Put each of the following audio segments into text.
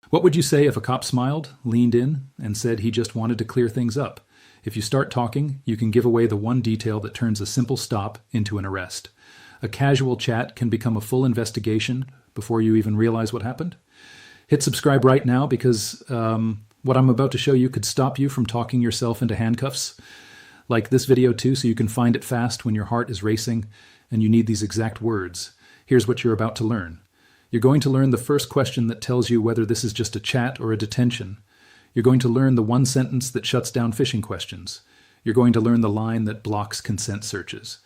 What would you say if a cop smiled, leaned in, and said he just wanted to clear things up? If you start talking, you can give away the one detail that turns a simple stop into an arrest. A casual chat can become a full investigation before you even realize what happened. Hit subscribe right now because what I'm about to show you could stop you from talking yourself into handcuffs. Like this video too, so you can find it fast when your heart is racing and you need these exact words. Here's what you're about to learn. You're going to learn the first question that tells you whether this is just a chat or a detention. You're going to learn the one sentence that shuts down phishing questions. You're going to learn the line that blocks consent searches.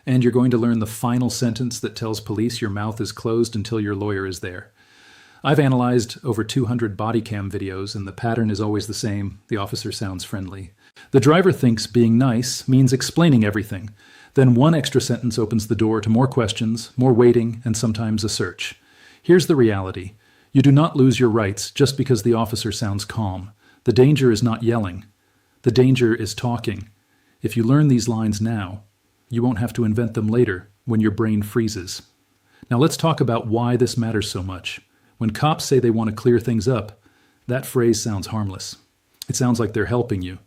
And you're going to learn the final sentence that tells police your mouth is closed until your lawyer is there. I've analyzed over 200 body cam videos, and the pattern is always the same. The officer sounds friendly. The driver thinks being nice means explaining everything. Then one extra sentence opens the door to more questions, more waiting, and sometimes a search. Here's the reality. You do not lose your rights just because the officer sounds calm. The danger is not yelling. The danger is talking. If you learn these lines now, you won't have to invent them later when your brain freezes. Now let's talk about why this matters so much. When cops say they want to clear things up, that phrase sounds harmless. It sounds like they're helping you.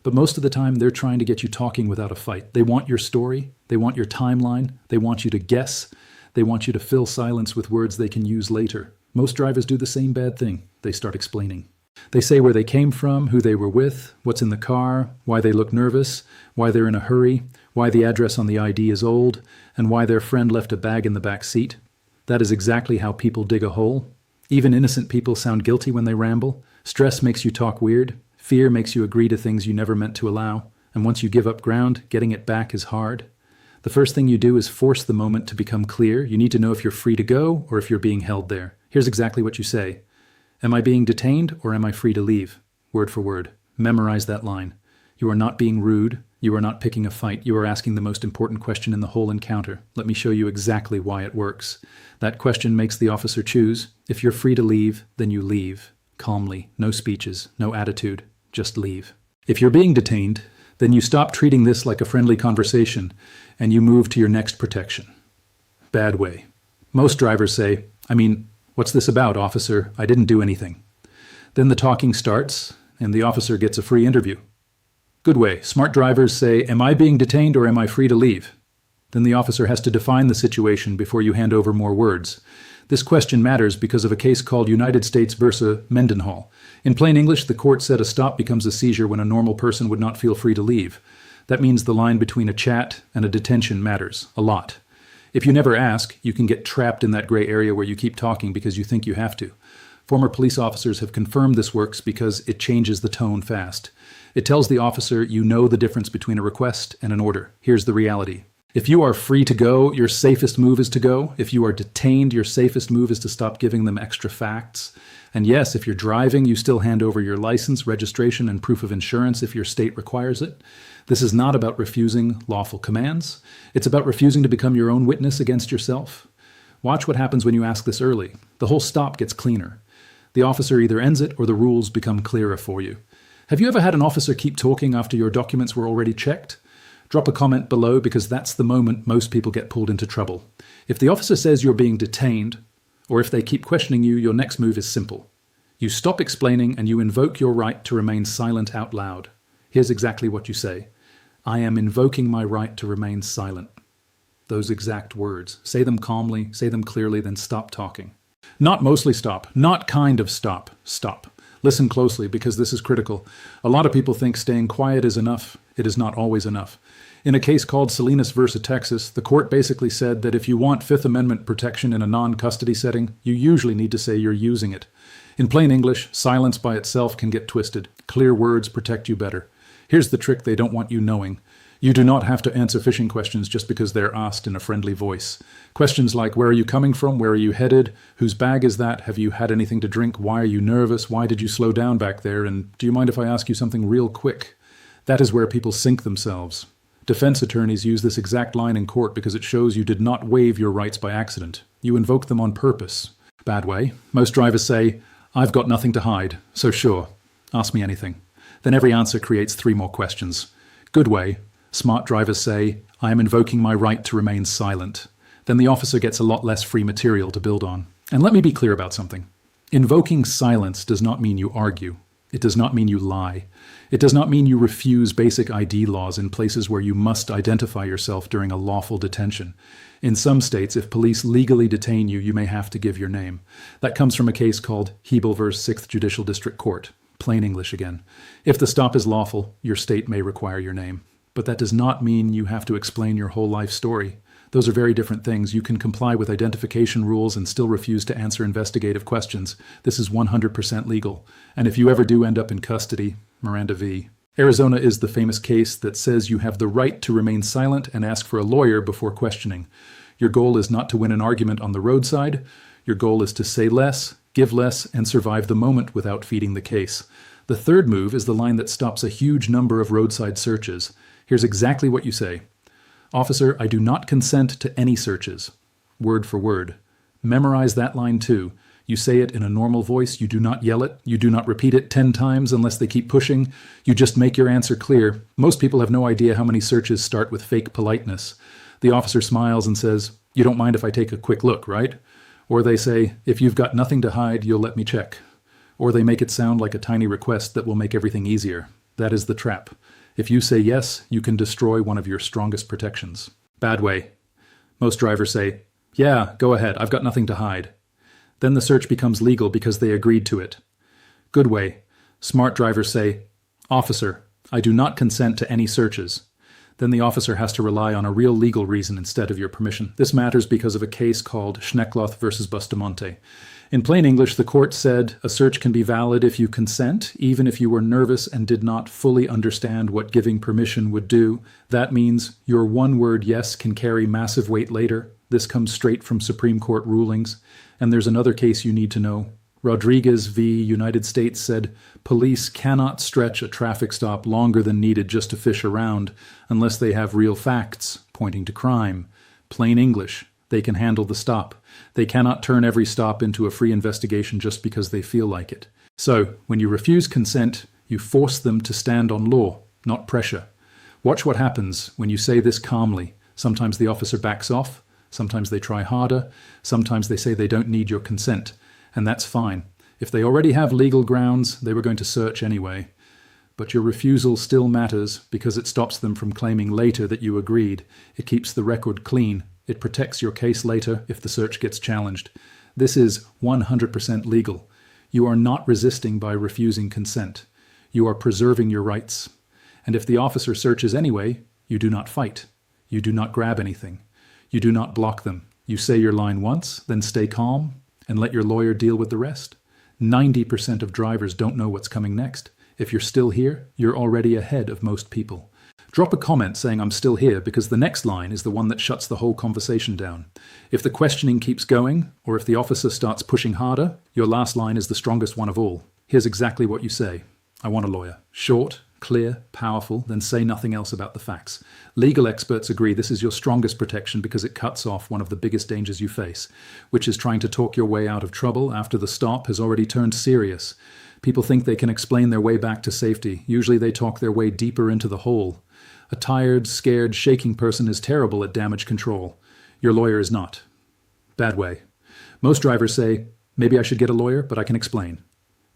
But most of the time, they're trying to get you talking without a fight. They want your story. They want your timeline. They want you to guess. They want you to fill silence with words they can use later. Most drivers do the same bad thing. They start explaining. They say where they came from, who they were with, what's in the car, why they look nervous, why they're in a hurry, why the address on the ID is old, and why their friend left a bag in the back seat. That is exactly how people dig a hole. Even innocent people sound guilty when they ramble. Stress makes you talk weird. Fear makes you agree to things you never meant to allow. And once you give up ground, getting it back is hard. The first thing you do is force the moment to become clear. You need to know if you're free to go or if you're being held there. Here's exactly what you say. Am I being detained or am I free to leave? Word for word. Memorize that line. You are not being rude. You are not picking a fight. You are asking the most important question in the whole encounter. Let me show you exactly why it works. That question makes the officer choose. If you're free to leave, then you leave. Calmly. No speeches. No attitude. Just leave. If you're being detained, then you stop treating this like a friendly conversation and you move to your next protection. Bad way. Most drivers say, what's this about, officer? I didn't do anything. Then the talking starts and the officer gets a free interview. Good way. Smart drivers say, am I being detained or am I free to leave? Then the officer has to define the situation before you hand over more words. This question matters because of a case called United States v. Mendenhall. In plain English, the court said a stop becomes a seizure when a normal person would not feel free to leave. That means the line between a chat and a detention matters a lot. If you never ask, you can get trapped in that gray area where you keep talking because you think you have to. Former police officers have confirmed this works because it changes the tone fast. It tells the officer you know the difference between a request and an order. Here's the reality. If you are free to go, your safest move is to go. If you are detained, your safest move is to stop giving them extra facts. And yes, if you're driving, you still hand over your license, registration, and proof of insurance if your state requires it. This is not about refusing lawful commands. It's about refusing to become your own witness against yourself. Watch what happens when you ask this early. The whole stop gets cleaner. The officer either ends it or the rules become clearer for you. Have you ever had an officer keep talking after your documents were already checked? Drop a comment below because that's the moment most people get pulled into trouble. If the officer says you're being detained, or if they keep questioning you, your next move is simple. You stop explaining and you invoke your right to remain silent out loud. Here's exactly what you say. I am invoking my right to remain silent. Those exact words. Say them calmly, say them clearly, then stop talking. Not mostly stop, not kind of stop. Stop. Listen closely because this is critical. A lot of people think staying quiet is enough. It is not always enough. In a case called Salinas versus Texas, the court basically said that if you want Fifth Amendment protection in a non-custody setting, you usually need to say you're using it. In plain English, silence by itself can get twisted. Clear words protect you better. Here's the trick they don't want you knowing. You do not have to answer phishing questions just because they're asked in a friendly voice. Questions like, where are you coming from? Where are you headed? Whose bag is that? Have you had anything to drink? Why are you nervous? Why did you slow down back there? And do you mind if I ask you something real quick? That is where people sink themselves. Defense attorneys use this exact line in court because it shows you did not waive your rights by accident. You invoked them on purpose. Bad way. Most drivers say, I've got nothing to hide, so sure, ask me anything. Then every answer creates 3 more questions. Good way. Smart drivers say, I am invoking my right to remain silent. Then the officer gets a lot less free material to build on. And let me be clear about something. Invoking silence does not mean you argue. It does not mean you lie. It does not mean you refuse basic ID laws in places where you must identify yourself during a lawful detention. In some states, if police legally detain you, you may have to give your name. That comes from a case called Hiibel v. 6th Judicial District Court. Plain English again. If the stop is lawful, your state may require your name. But that does not mean you have to explain your whole life story. Those are very different things. You can comply with identification rules and still refuse to answer investigative questions. This is 100% legal. And if you ever do end up in custody, Miranda v. Arizona is the famous case that says you have the right to remain silent and ask for a lawyer before questioning. Your goal is not to win an argument on the roadside. Your goal is to say less, give less, and survive the moment without feeding the case. The third move is the line that stops a huge number of roadside searches. Here's exactly what you say. Officer, I do not consent to any searches. Word for word. Memorize that line too. You say it in a normal voice. You do not yell it. You do not repeat it 10 times unless they keep pushing. You just make your answer clear. Most people have no idea how many searches start with fake politeness. The officer smiles and says, you don't mind if I take a quick look, right? Or they say, if you've got nothing to hide, you'll let me check. Or they make it sound like a tiny request that will make everything easier. That is the trap. If you say yes, you can destroy one of your strongest protections. Bad way. Most drivers say, yeah, go ahead, I've got nothing to hide. Then the search becomes legal because they agreed to it. Good way. Smart drivers say, officer, I do not consent to any searches. Then the officer has to rely on a real legal reason instead of your permission. This matters because of a case called Schneckloth versus Bustamonte. In plain English, the court said a search can be valid if you consent, even if you were nervous and did not fully understand what giving permission would do. That means your one-word yes can carry massive weight later. This comes straight from Supreme Court rulings. And there's another case you need to know. Rodriguez v. United States said, police cannot stretch a traffic stop longer than needed just to fish around unless they have real facts pointing to crime. Plain English. They can handle the stop. They cannot turn every stop into a free investigation just because they feel like it. So, when you refuse consent, you force them to stand on law, not pressure. Watch what happens when you say this calmly. Sometimes the officer backs off. Sometimes they try harder. Sometimes they say they don't need your consent. And that's fine. If they already have legal grounds, they were going to search anyway. But your refusal still matters because it stops them from claiming later that you agreed. It keeps the record clean. It protects your case later if the search gets challenged. This is 100% legal. You are not resisting by refusing consent. You are preserving your rights. And if the officer searches anyway, you do not fight. You do not grab anything. You do not block them. You say your line once, then stay calm, and let your lawyer deal with the rest. 90% of drivers don't know what's coming next. If you're still here, you're already ahead of most people. Drop a comment saying I'm still here because the next line is the one that shuts the whole conversation down. If the questioning keeps going, or if the officer starts pushing harder, your last line is the strongest one of all. Here's exactly what you say. I want a lawyer. Short, clear, powerful, then say nothing else about the facts. Legal experts agree this is your strongest protection because it cuts off one of the biggest dangers you face, which is trying to talk your way out of trouble after the stop has already turned serious. People think they can explain their way back to safety. Usually they talk their way deeper into the hole. A tired, scared, shaking person is terrible at damage control. Your lawyer is not. Bad way. Most drivers say, maybe I should get a lawyer, but I can explain.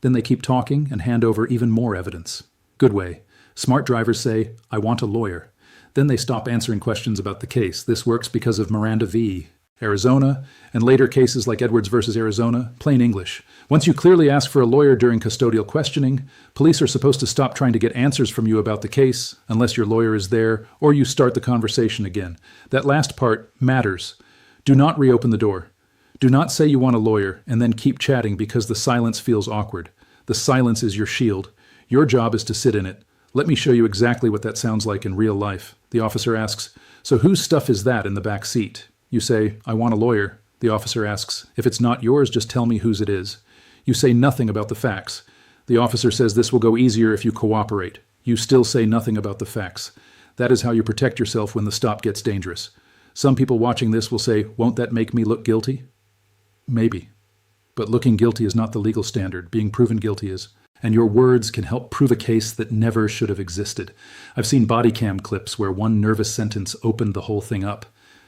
Then they keep talking and hand over even more evidence. Good way. Smart drivers say, I want a lawyer. Then they stop answering questions about the case. This works because of Miranda v. Arizona, and later cases like Edwards versus Arizona, plain English. Once you clearly ask for a lawyer during custodial questioning, police are supposed to stop trying to get answers from you about the case, unless your lawyer is there, or you start the conversation again. That last part matters. Do not reopen the door. Do not say you want a lawyer, and then keep chatting because the silence feels awkward. The silence is your shield. Your job is to sit in it. Let me show you exactly what that sounds like in real life. The officer asks, so whose stuff is that in the back seat? You say, I want a lawyer. The officer asks, if it's not yours, just tell me whose it is. You say nothing about the facts. The officer says this will go easier if you cooperate. You still say nothing about the facts. That is how you protect yourself when the stop gets dangerous. Some people watching this will say, won't that make me look guilty? Maybe. But looking guilty is not the legal standard. Being proven guilty is. And your words can help prove a case that never should have existed. I've seen body cam clips where one nervous sentence opened the whole thing up.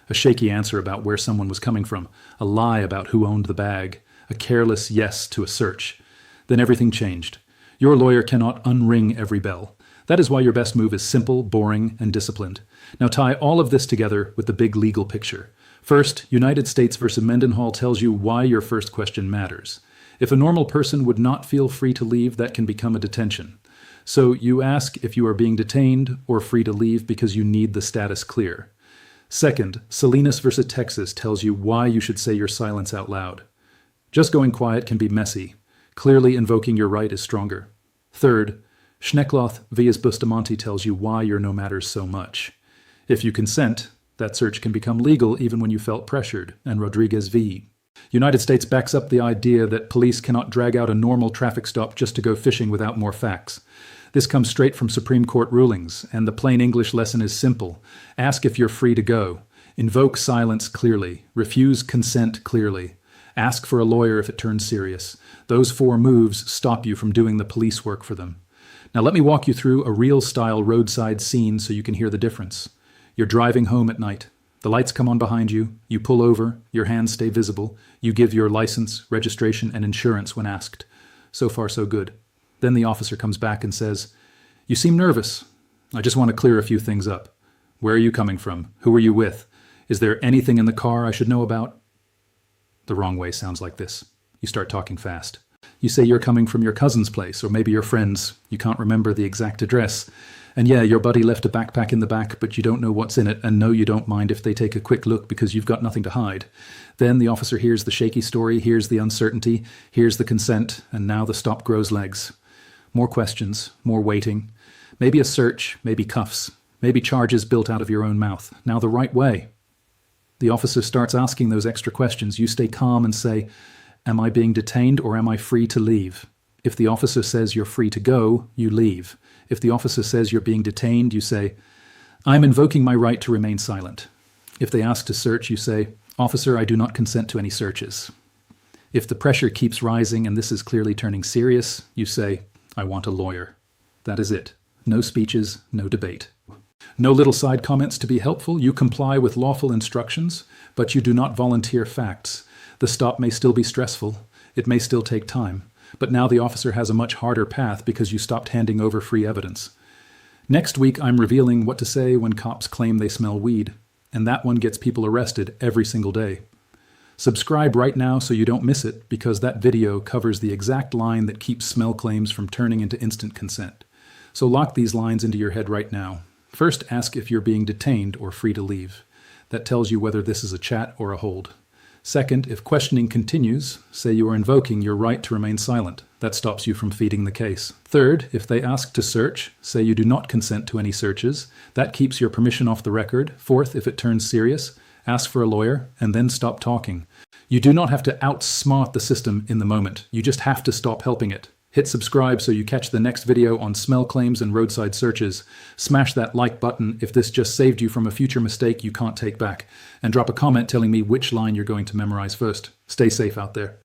A shaky answer about where someone was coming from, a lie about who owned the bag, a careless yes to a search. Then everything changed. Your lawyer cannot unring every bell. That is why your best move is simple, boring, and disciplined. Now tie all of this together with the big legal picture. First, United States v. Mendenhall tells you why your first question matters. If a normal person would not feel free to leave, that can become a detention. So you ask if you are being detained or free to leave because you need the status clear. Second, Salinas v. Texas tells you why you should say your silence out loud. Just going quiet can be messy. Clearly invoking your right is stronger. Third, Schneckloth v. Bustamonte tells you why your no matters so much. If you consent, that search can become legal even when you felt pressured, and Rodriguez v. United States backs up the idea that police cannot drag out a normal traffic stop just to go fishing without more facts. This comes straight from Supreme Court rulings, and the plain English lesson is simple. Ask if you're free to go. Invoke silence clearly. Refuse consent clearly. Ask for a lawyer if it turns serious. Those 4 moves stop you from doing the police work for them. Now let me walk you through a real-style roadside scene so you can hear the difference. You're driving home at night. The lights come on behind you. You pull over. Your hands stay visible. You give your license, registration, and insurance when asked. So far, so good. Then the officer comes back and says, "You seem nervous. I just want to clear a few things up. Where are you coming from? Who are you with? Is there anything in the car I should know about?" The wrong way sounds like this. You start talking fast. You say you're coming from your cousin's place, or maybe your friend's. You can't remember the exact address. And yeah, your buddy left a backpack in the back, but you don't know what's in it, and no, you don't mind if they take a quick look because you've got nothing to hide. Then the officer hears the shaky story, hears the uncertainty, hears the consent, and now the stop grows legs. More questions, more waiting. Maybe a search, maybe cuffs, maybe charges built out of your own mouth. Now the right way. The officer starts asking those extra questions. You stay calm and say, "Am I being detained or am I free to leave?" If the officer says you're free to go, you leave. If the officer says you're being detained, you say, "I'm invoking my right to remain silent." If they ask to search, you say, "Officer, I do not consent to any searches." If the pressure keeps rising and this is clearly turning serious, you say, "I want a lawyer." That is it. No speeches, no debate. No little side comments to be helpful. You comply with lawful instructions, but you do not volunteer facts. The stop may still be stressful. It may still take time. But now the officer has a much harder path because you stopped handing over free evidence. Next week, I'm revealing what to say when cops claim they smell weed, and that one gets people arrested every single day. Subscribe right now so you don't miss it, because that video covers the exact line that keeps smell claims from turning into instant consent. So lock these lines into your head right now. First, ask if you're being detained or free to leave. That tells you whether this is a chat or a hold. Second, if questioning continues, say you are invoking your right to remain silent. That stops you from feeding the case. Third, if they ask to search, say you do not consent to any searches. That keeps your permission off the record. Fourth, if it turns serious, ask for a lawyer, and then stop talking. You do not have to outsmart the system in the moment. You just have to stop helping it. Hit subscribe so you catch the next video on smell claims and roadside searches. Smash that like button if this just saved you from a future mistake you can't take back. And drop a comment telling me which line you're going to memorize first. Stay safe out there.